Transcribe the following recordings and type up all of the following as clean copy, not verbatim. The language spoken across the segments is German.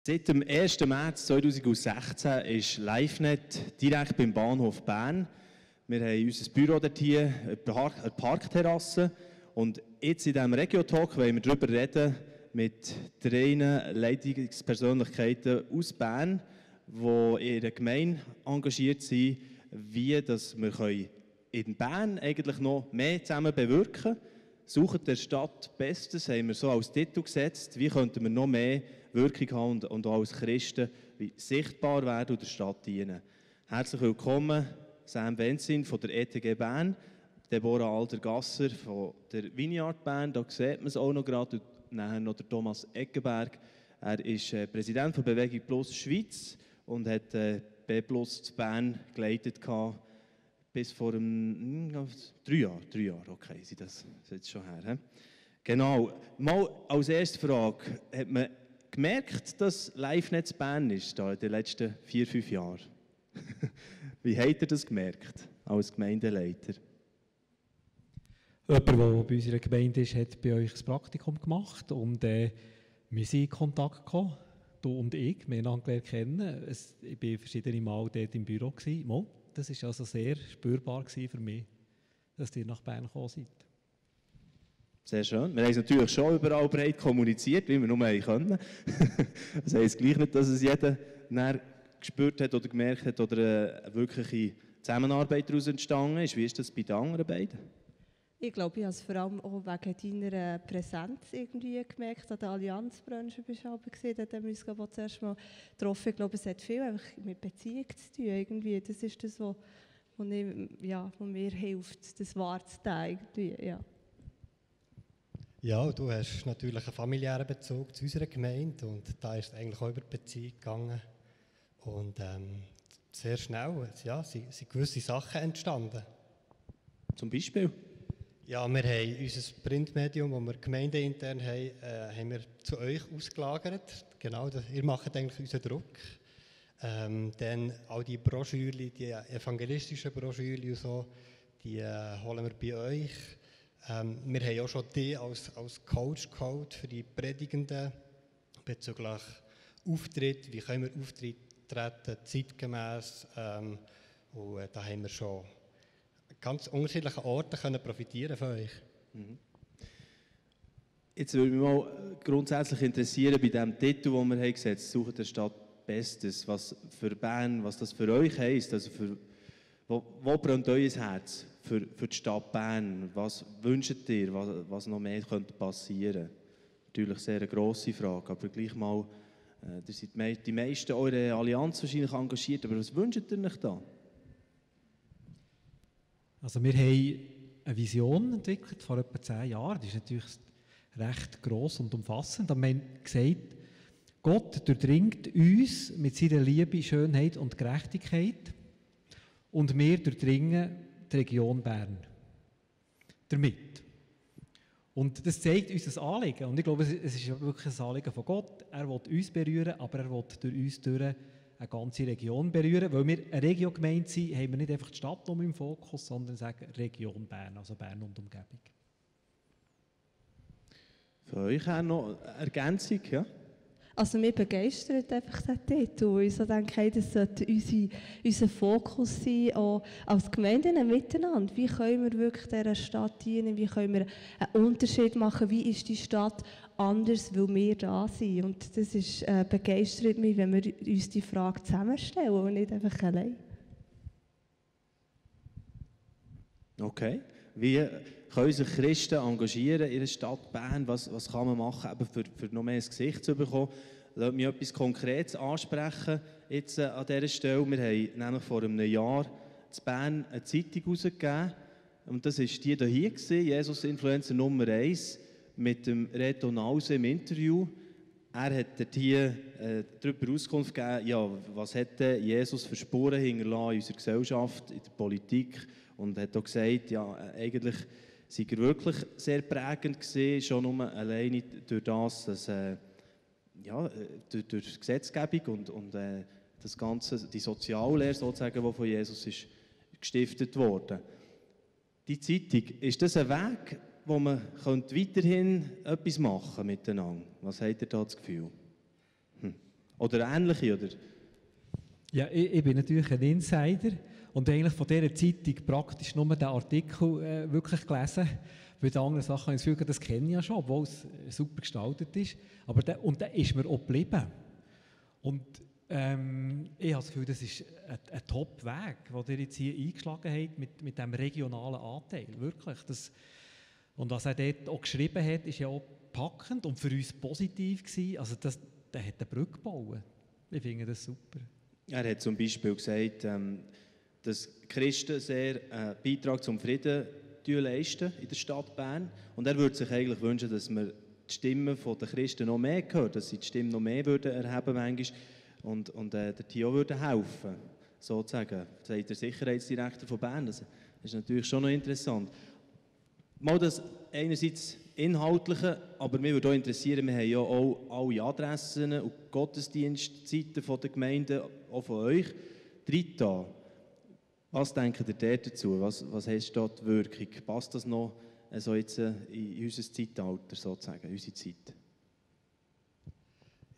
Seit dem 1. März 2016 ist LiveNet direkt beim Bahnhof Bern. Wir haben unser Büro dort hier, eine Parkterrasse. Und jetzt in diesem Regio-Talk wollen wir darüber reden mit 3 Leitungspersönlichkeiten aus Bern, die in der Gemeinde engagiert sind, wie dass wir in Bern eigentlich noch mehr zusammen bewirken können. «Suchen der Stadt Bestes» haben wir so als Titel gesetzt. Wie könnten wir noch mehr Wirkung haben und auch als Christen sichtbar werden und der Stadt dienen? Herzlich willkommen, Sam Benzin von der ETG Bern, Deborah Alder-Gasser von der Vineyard Bern, da sieht man es auch noch gerade, und nachher noch der Thomas Eggenberg. Er ist Präsident von Bewegung Plus Schweiz und hat B Plus zu Bern geleitet bis vor 3 Jahren. 3 Jahre, okay, das ist jetzt schon her. He? Genau, mal als erste Frage, hat man gemerkt, dass LiveNet Bern ist da in den letzten 4-5 Jahren? Wie habt ihr das gemerkt, als Gemeindeleiter? Jemand, der bei unserer Gemeinde ist, hat bei euch ein Praktikum gemacht und wir sind in Kontakt gekommen, du und ich, wir haben einander kennen. Ich war verschiedene Mal dort im Büro. Das war also sehr spürbar für mich, dass ihr nach Bern gekommen seid. Sehr schön. Wir haben es natürlich schon überall breit kommuniziert, wie wir nur können. Das heisst gleich nicht, dass es jeder gespürt hat oder gemerkt hat oder eine wirkliche Zusammenarbeit daraus entstanden ist. Wie ist das bei den anderen beiden? Ich glaube, ich habe es vor allem auch wegen deiner Präsenz irgendwie gemerkt. An der Allianzbranche bist du gesehen, da haben wir uns zuerst mal getroffen. Ich glaube, es hat viel einfach mit Beziehung zu tun. Irgendwie. Das ist das, was mir hilft, das wahrzunehmen. Ja. Ja, du hast natürlich einen familiären Bezug zu unserer Gemeinde und da ist es eigentlich auch über die Beziehung gegangen. Und sehr schnell sind gewisse Sachen entstanden. Zum Beispiel? Ja, wir haben unser Printmedium, das wir gemeindeintern haben wir zu euch ausgelagert. Genau, ihr macht eigentlich unseren Druck. Dann all die Broschüren, die evangelistischen Broschüren und so, die holen wir bei euch. Wir haben auch schon die als Coach für die Predigenden bezüglich Auftritt. Wie können wir auftreten, zeitgemäss? Und da haben wir schon ganz unterschiedliche Orte können profitieren von euch. Jetzt würde mich mal grundsätzlich interessieren, bei diesem Titel, den wir gesetzt haben, «Suchen der Stadt Bestes», was für Bern, was das für euch heisst, also wo brennt euer Herz für die Stadt Bern? Was wünscht ihr, was noch mehr könnte passieren? Natürlich sehr eine grosse Frage, aber gleich mal, ihr seid die meisten eurer Allianz wahrscheinlich engagiert, aber was wünscht ihr euch da? Also wir haben eine Vision entwickelt vor etwa 10 Jahren. Die ist natürlich recht gross und umfassend. Und wir haben gesagt, Gott durchdringt uns mit seiner Liebe, Schönheit und Gerechtigkeit und wir durchdringen die Region Bern damit. Und das zeigt uns das Anliegen. Und ich glaube, es ist wirklich ein Anliegen von Gott. Er will uns berühren, aber er will durch uns durch eine ganze Region berühren. Weil wir eine Region-Gemeinde sind, haben wir nicht einfach die Stadt im Fokus, sondern sagen Region Bern, also Bern und Umgebung. Für euch auch noch eine Ergänzung, ja? Also mich begeistert einfach der Titel. Ich denke, hey, das sollte unser Fokus sein, auch als Gemeinden miteinander. Wie können wir wirklich dieser Stadt dienen? Wie können wir einen Unterschied machen? Wie ist die Stadt anders, weil wir da sind? Und das ist, begeistert mich, wenn wir uns die Frage zusammenstellen und nicht einfach allein. Okay. Wie können sich Christen engagieren in der Stadt Bern? Was kann man machen, eben für noch mehr ein Gesicht zu bekommen? Lasst mich etwas Konkretes ansprechen jetzt an dieser Stelle. Wir haben nämlich vor einem Jahr in Bern eine Zeitung herausgegeben. Und das war die hier, Jesus-Influencer Nummer 1, mit dem Reto Nause im Interview. Er hat hier darüber Auskunft gegeben, ja, was hat Jesus für Spuren hinterlassen in unserer Gesellschaft, in der Politik. Und hat auch gesagt, ja, eigentlich sei er wirklich sehr prägend gewesen, schon nur alleine durch das, dass, durch die Gesetzgebung und das Ganze, die Soziallehre sozusagen, die von Jesus ist gestiftet wurde. Die Zeitung, ist das ein Weg, wo man weiterhin etwas machen miteinander? Was habt ihr da das Gefühl? Oder ähnliche, oder? Ja, ich bin natürlich ein Insider und eigentlich von dieser Zeitung praktisch nur den Artikel wirklich gelesen. Bei den anderen Sachen habe ich das Gefühl, das kenne ich ja schon, obwohl es super gestaltet ist. Aber der ist mir auch geblieben. Und ich habe das Gefühl, das ist ein Top-Weg, den ihr jetzt hier eingeschlagen habt mit diesem regionalen Anteil. Wirklich. Und was er dort auch geschrieben hat, ist ja auch packend und für uns positiv gewesen. Also der hat eine Brücke gebaut. Ich finde das super. Er hat zum Beispiel gesagt, dass Christen sehr einen Beitrag zum Frieden leisten in der Stadt Bern. Und er würde sich eigentlich wünschen, dass man die Stimmen der Christen noch mehr hört, dass sie die Stimmen noch mehr würden erheben manchmal und der Tio würde helfen, sozusagen. Das sagt der Sicherheitsdirektor von Bern. Das ist natürlich schon noch interessant. Mal das einerseits Inhaltliche, aber mich würde auch interessieren, wir haben ja auch alle Adressen und Gottesdienstzeiten der Gemeinden, auch von euch, drin. Was denkt ihr dort dazu? Was heißt dort die Wirkung? Passt das noch also jetzt in unser Zeitalter, sozusagen, unsere Zeit?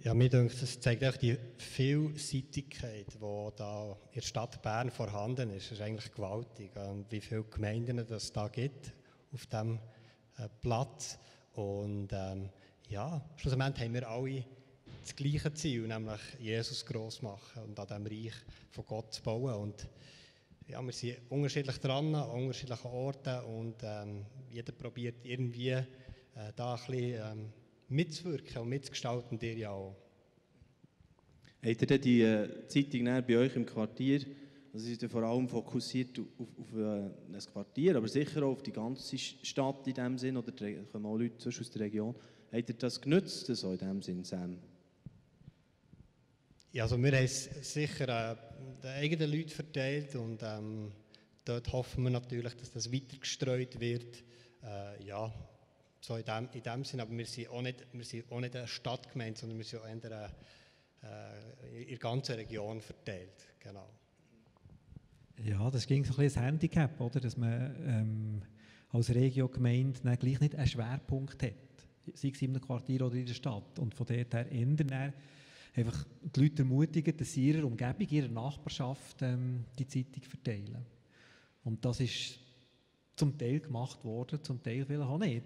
Ja, mir denkt, das zeigt auch die Vielseitigkeit, die da in der Stadt Bern vorhanden ist. Das ist eigentlich gewaltig, wie viele Gemeinden es da gibt auf diesem Platz. Und ja, schlussendlich haben wir alle das gleiche Ziel, nämlich Jesus gross machen und an diesem Reich von Gott zu bauen. Und ja, wir sind unterschiedlich dran, an unterschiedlichen Orten und jeder probiert irgendwie da ein bisschen mitzuwirken und mitzugestalten, und ihr ja auch. Habt ihr denn die Zeitung bei euch im Quartier, also sie ist ja vor allem fokussiert auf ein Quartier, aber sicher auch auf die ganze Stadt in dem Sinn, oder kommen auch Leute aus der Region. Habt ihr das genutzt, so in dem Sinn, Sam? Ja, also wir haben es sicher den eigenen Leuten verteilt und dort hoffen wir natürlich, dass das weiter gestreut wird. Ja, so in dem Sinn, aber wir sind auch nicht eine Stadtgemeinde, sondern wir sind auch in der ganzen Region verteilt. Genau. Ja, das ging so ein bisschen ein Handicap, oder? Dass man als Regiogemeinde gleich nicht einen Schwerpunkt hat, sei es in einem Quartier oder in der Stadt. Und von dort her ändern einfach die Leute ermutigen, dass sie in ihrer Umgebung, ihrer Nachbarschaft die Zeitung verteilen. Und das ist zum Teil gemacht worden, zum Teil vielleicht auch nicht.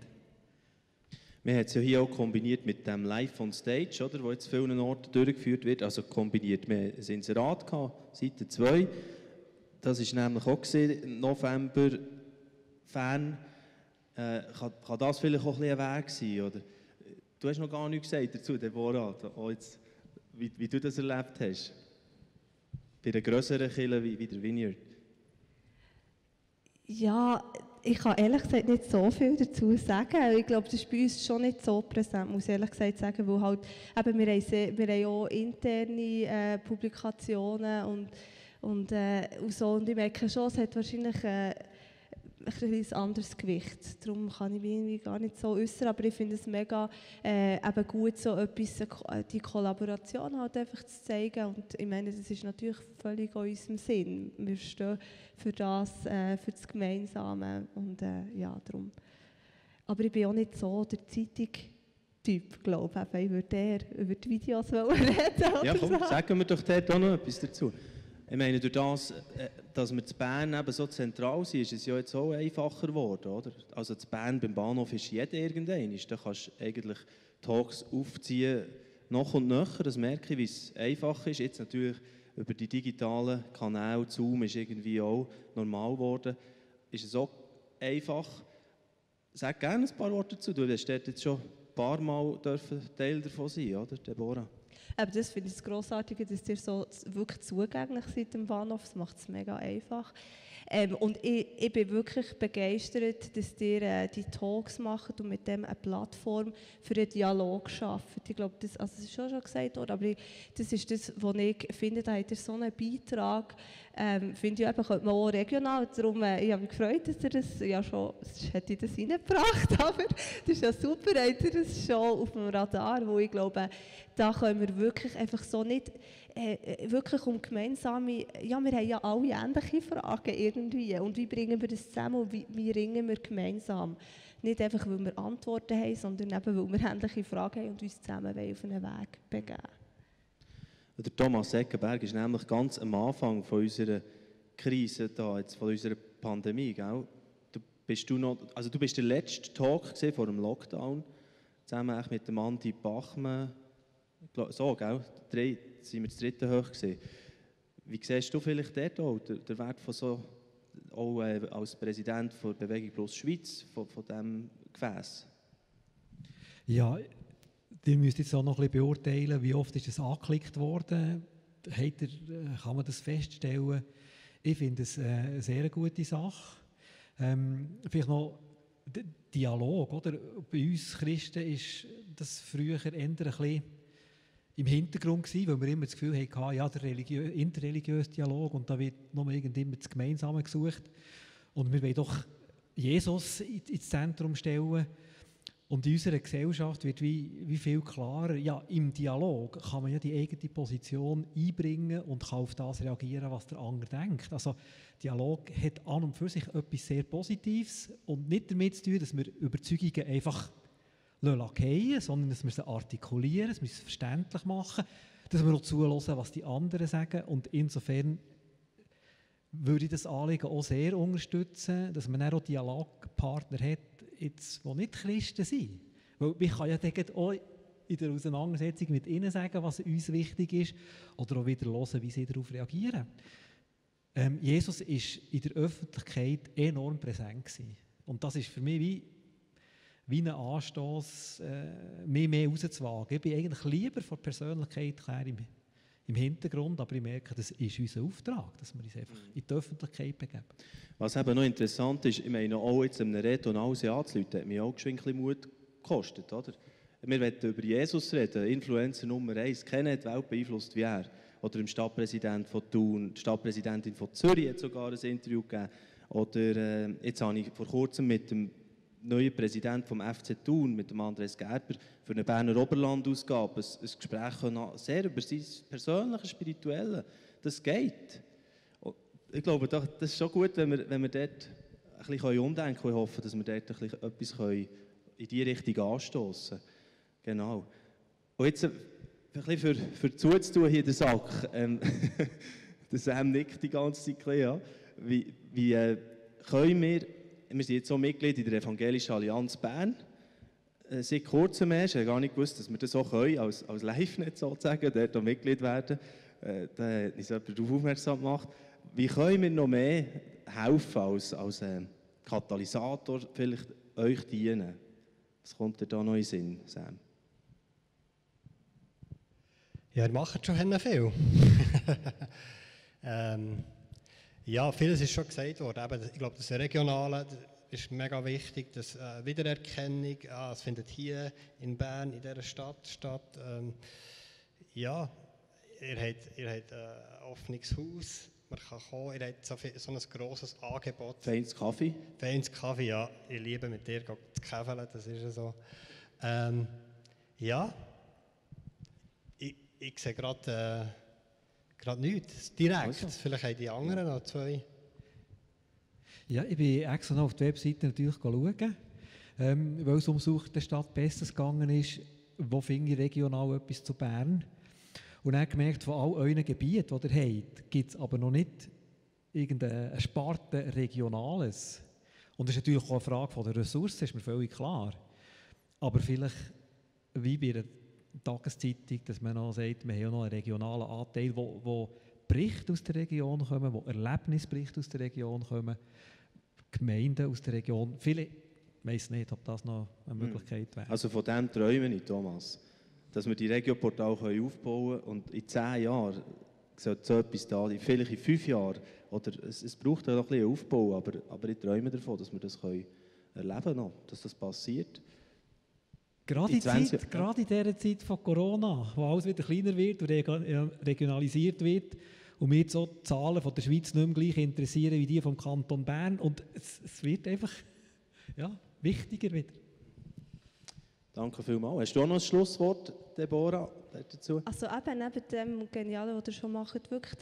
Wir haben es ja hier auch kombiniert mit dem Live on Stage, oder, wo jetzt vielen Orten durchgeführt wird. Also kombiniert, wir hatten ein Inserat, Seite 2. Das war nämlich auch gesehen, November Fan. Kann das vielleicht auch ein bisschen ein Weg sein? Oder? Du hast noch gar nichts gesagt dazu, Deborah, wie du das erlebt hast. Bei einer grösseren Kirche wie der Vineyard. Ja, ich kann ehrlich gesagt nicht so viel dazu sagen. Ich glaube, das ist bei uns schon nicht so präsent, muss ich ehrlich gesagt sagen, weil halt, eben, wir haben auch interne Publikationen und so. Und ich merke schon, es hat wahrscheinlich ein anderes Gewicht. Darum kann ich mich irgendwie gar nicht so äußern, aber ich finde es mega eben gut, so etwas, die Kollaboration halt einfach zu zeigen. Und ich meine, das ist natürlich völlig in unserem Sinn. Wir stehen für das Gemeinsame und ja, darum. Aber ich bin auch nicht so der Zeitung-Typ, glaube ich. Ich würde eher über die Videos reden. Ja, komm, sagen wir doch dort auch noch etwas dazu. Ich meine, durch das, dass wir in Bern eben so zentral sind, ist es ja jetzt auch einfacher geworden, oder? Also in Bern beim Bahnhof ist jeder irgendein. Da kannst du eigentlich Talks aufziehen, noch und nöcher. Das merke ich, wie es einfach ist. Jetzt natürlich über die digitalen Kanäle, Zoom ist irgendwie auch normal geworden. Ist es auch einfach? Sag gerne ein paar Worte dazu. Du hast dort jetzt schon ein paar Mal Teil davon sein, oder, Deborah? Aber das finde ich das Grossartige, dass ihr so wirklich zugänglich seid im Bahnhof. Das macht es mega einfach. Und ich bin wirklich begeistert, dass ihr die Talks macht und mit dem eine Plattform für einen Dialog schafft. Ich glaube, das ist schon gesagt worden, aber das ist das, was ich finde, da habt ihr so einen Beitrag. Finde ich eben, könnte man auch regional. Darum, ich habe mich gefreut, dass ihr das ja schon, hätte ich das reingebracht, aber das ist ja super, habt ihr das schon auf dem Radar, wo ich glaube, da können wir wirklich einfach so nicht wirklich um gemeinsame, ja, wir haben ja alle ähnliche Fragen irgendwie und wie bringen wir das zusammen und wie ringen wir gemeinsam? Nicht einfach, weil wir Antworten haben, sondern eben, weil wir ähnliche Fragen haben und uns zusammen auf einen Weg begeben. Der Thomas Eckenberg ist nämlich ganz am Anfang von unserer Krise da, jetzt von unserer Pandemie, gell? Du bist der letzte Talk vor dem Lockdown, zusammen mit dem Andi Bachmann. So, gell? Sind wir das dritte hoch gewesen. Wie siehst du vielleicht dort auch den Wert von so, auch als Präsident der Bewegung Plus Schweiz, von diesem Gefäß? Ja, ihr müsst jetzt auch noch ein bisschen beurteilen, wie oft ist das angeklickt worden. Kann man das feststellen? Ich finde es eine sehr gute Sache. Vielleicht noch der Dialog. Oder? Bei uns Christen ist das früher eher ein bisschen im Hintergrund gewesen, weil wir immer das Gefühl hatten, ja, der interreligiöse Dialog und da wird noch immer das Gemeinsame gesucht. Und wir wollen doch Jesus ins Zentrum stellen. Und in unserer Gesellschaft wird wie viel klarer, ja, im Dialog kann man ja die eigene Position einbringen und kann auf das reagieren, was der andere denkt. Also Dialog hat an und für sich etwas sehr Positives und nicht damit zu tun, dass wir Überzeugungen einfach fallen, sondern dass wir sie artikulieren, dass wir es verständlich machen, dass wir auch zuhören, was die anderen sagen. Und insofern würde ich das Anliegen auch sehr unterstützen, dass man auch Dialogpartner hat, jetzt, die nicht Christen sind. Weil man kann ja auch in der Auseinandersetzung mit ihnen sagen, was uns wichtig ist, oder auch wieder hören, wie sie darauf reagieren. Jesus war in der Öffentlichkeit enorm präsent gewesen. Und das ist für mich wie ein Anstoß, mich mehr rauszuwagen. Ich bin eigentlich lieber von der Persönlichkeit her im Hintergrund, aber ich merke, das ist unser Auftrag, dass wir uns einfach in die Öffentlichkeit begeben. Was eben noch interessant ist, ich meine, auch jetzt einem Reto und alles anzuleiten, hat mir auch ein bisschen Mut gekostet. Oder? Wir wollen über Jesus reden, Influencer Nummer 1, kennen die Welt beeinflusst wie er. Oder dem Stadtpräsident von Thun, die Stadtpräsidentin von Zürich hat sogar ein Interview gegeben. Oder jetzt habe ich vor kurzem mit dem neuen Präsidenten vom FC Thun, mit dem Andres Gerber, für eine Berner Oberland-Ausgabe ein Gespräch sehr über sein persönliches, spirituelles. Das geht. Ich glaube, das ist schon gut, wenn wir dort ein bisschen umdenken können. Ich hoffe, dass wir dort etwas in diese Richtung anstoßen können. Genau. Und jetzt ein bisschen für zuzutun hier den Sack. Der Sam nickt die ganze Zeit. Ja. Wie können wir sind jetzt auch Mitglied in der Evangelischen Allianz Bern. Seit kurzem erst, ich habe gar nicht gewusst, dass wir das auch können, als Live-Net sozusagen, dort auch Mitglied werden. Da hat uns jemand darauf aufmerksam gemacht. Wie können wir noch mehr helfen als Katalysator, vielleicht euch dienen? Was kommt dir da noch in den Sinn, Sam? Ja, ihr macht schon viel. Ja, vieles ist schon gesagt worden. Eben, ich glaube, das Regionale ist mega wichtig. Das Wiedererkennung, es findet hier in Bern, in dieser Stadt statt. Ja, ihr habt ein offenes Haus, man kann kommen, ihr habt so ein grosses Angebot. Feins Kaffee? Feins Kaffee, ja. Ich liebe mit dir zu käfeln, das ist ja so. Ja, ich sehe gerade nichts, direkt. Also. Vielleicht haben die anderen noch zwei. Ja, ich bin extra noch auf die Webseite natürlich schauen, weil es um Suche der Stadt Bestes gegangen ist, wo finde ich regional etwas zu Bern. Und dann gemerkt, von all euren Gebieten, die ihr habt, gibt es aber noch nicht irgendeine Sparte Regionales. Und das ist natürlich auch eine Frage von der Ressourcen, ist mir völlig klar. Aber vielleicht, wie bei einer Tageszeitung, dass man noch sagt, wir haben ja noch einen regionalen Anteil, wo Berichte aus der Region kommen, wo Erlebnisberichte aus der Region kommen, Gemeinden aus der Region. Viele, ich weiss nicht, ob das noch eine Möglichkeit wäre. Also von dem träume ich, Thomas, dass wir die Regioportal aufbauen können und in 10 Jahren sollte so etwas da sein, vielleicht in 5 Jahren. Oder es braucht ja noch ein bisschen Aufbau, aber ich träume davon, dass wir das erleben können, dass das passiert. Gerade in dieser Zeit von Corona, wo alles wieder kleiner wird und regionalisiert wird und wir jetzt auch die Zahlen von der Schweiz nicht mehr gleich interessieren wie die vom Kanton Bern. Und es wird einfach wichtiger wieder. Danke vielmals. Hast du auch noch ein Schlusswort, Deborah, dazu? Also eben neben dem Genialen, was ihr schon macht, wirklich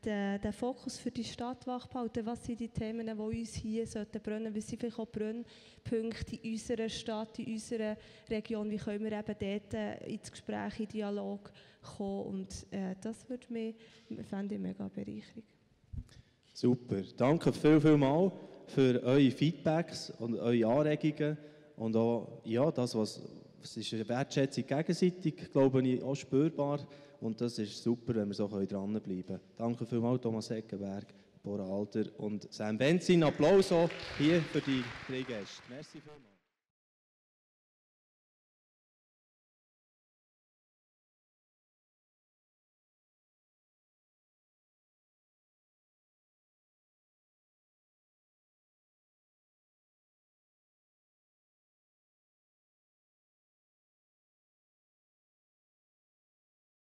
den Fokus für die Stadt wachhalten. Was sind die Themen, die uns hier brennen sollten? Was sind vielleicht auch Brennpunkte in unserer Stadt, in unserer Region? Wie können wir eben dort ins Gespräch, in Dialog kommen. Und das fände ich mega bereichernd. Super. Danke vielmals für eure Feedbacks und eure Anregungen. Und auch, ja, es ist eine Wertschätzung gegenseitig, glaube ich, auch spürbar. Und das ist super, wenn wir so dranbleiben können. Danke vielmals, Thomas Eckenberg, Bora Alter und Sam Benzin. Applaus auch hier für die drei Gäste. Merci vielmals.